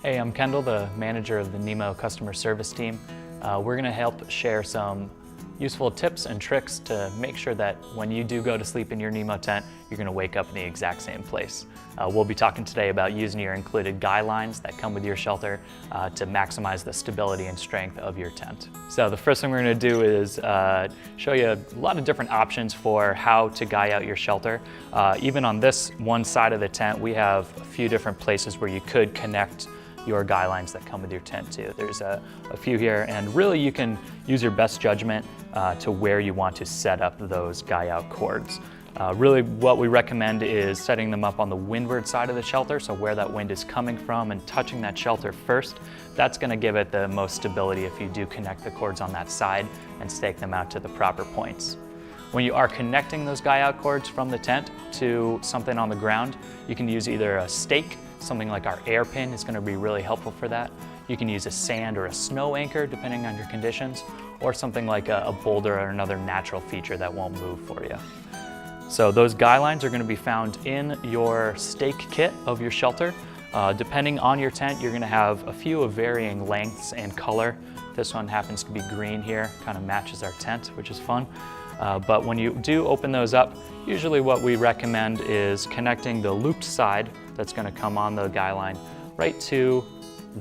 Hey, I'm Kendall, the manager of the Nemo customer service team. We're going to help share some useful tips and tricks to make sure that when you do go to sleep in your Nemo tent, you're going to wake up in the exact same place. We'll be talking today about using your included guy lines that come with your shelter to maximize the stability and strength of your tent. So the first thing we're going to do is show you a lot of different options for how to guy out your shelter. Even on this one side of the tent, we have a few different places where you could connect your guy lines that come with your tent too. There's a few here, and really you can use your best judgment to where you want to set up those guy out cords. Really what we recommend is setting them up on the windward side of the shelter, so where that wind is coming from and touching that shelter first. That's going to give it the most stability if you do connect the cords on that side and stake them out to the proper points. When you are connecting those guy out cords from the tent to something on the ground, you can use either a stake, something like our air pin is going to be really helpful for that. You can use a sand or a snow anchor depending on your conditions, or something like a boulder or another natural feature that won't move for you. So those guy lines are going to be found in your stake kit of your shelter. Depending on your tent, you're going to have a few of varying lengths and color. This one happens to be green here, kind of matches our tent, which is fun. But when you do open those up, usually what we recommend is connecting the looped side that's going to come on the guy line right to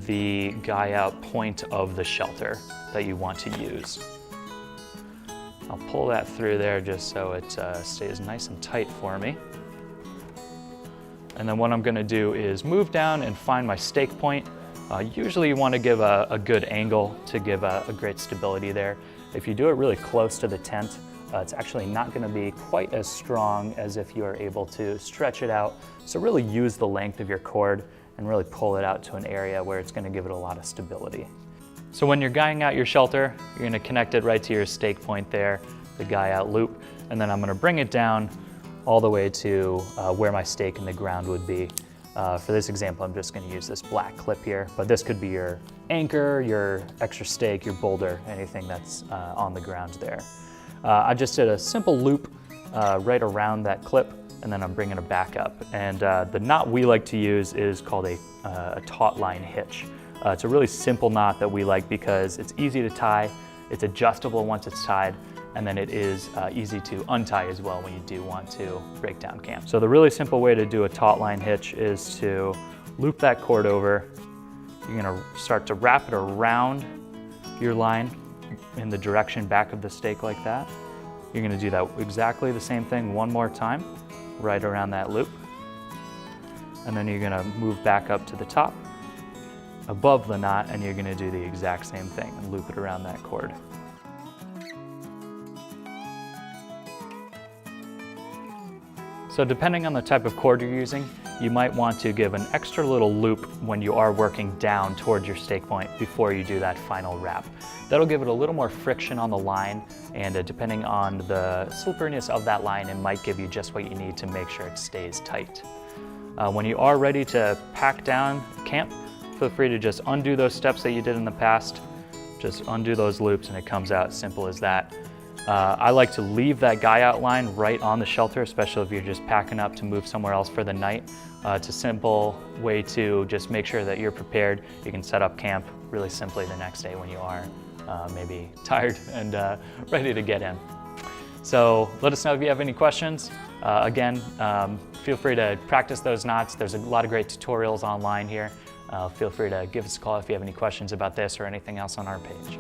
the guy out point of the shelter that you want to use. I'll pull that through there just so it stays nice and tight for me. And then what I'm going to do is move down and find my stake point. Usually you want to give a good angle to give a great stability there. If you do it really close to the tent, it's actually not going to be quite as strong as if you are able to stretch it out. So really use the length of your cord and really pull it out to an area where it's going to give it a lot of stability. So when you're guying out your shelter, you're going to connect it right to your stake point there, the guy out loop, and then I'm going to bring it down all the way to where my stake in the ground would be. For this example, I'm just going to use this black clip here, but this could be your anchor, your extra stake, your boulder, anything that's on the ground there. I just did a simple loop right around that clip, and then I'm bringing it back up. And the knot we like to use is called a taut line hitch. It's a really simple knot that we like because it's easy to tie, it's adjustable once it's tied, and then it is easy to untie as well when you do want to break down camp. So the really simple way to do a taut line hitch is to loop that cord over. You're going to start to wrap it around your line in the direction back of the stake like that. You're going to do that exactly the same thing one more time, right around that loop. And then you're going to move back up to the top, above the knot, and you're going to do the exact same thing and loop it around that cord. So depending on the type of cord you're using, you might want to give an extra little loop when you are working down towards your stake point before you do that final wrap. That'll give it a little more friction on the line, and depending on the slipperiness of that line, it might give you just what you need to make sure it stays tight. When you are ready to pack down camp, feel free to just undo those steps that you did in the past. Just undo those loops and it comes out simple as that. I like to leave that guy out line right on the shelter, especially if you're just packing up to move somewhere else for the night. It's a simple way to just make sure that you're prepared. You can set up camp really simply the next day when you are maybe tired and ready to get in. So let us know if you have any questions. Again, feel free to practice those knots. There's a lot of great tutorials online here. Feel free to give us a call if you have any questions about this or anything else on our page.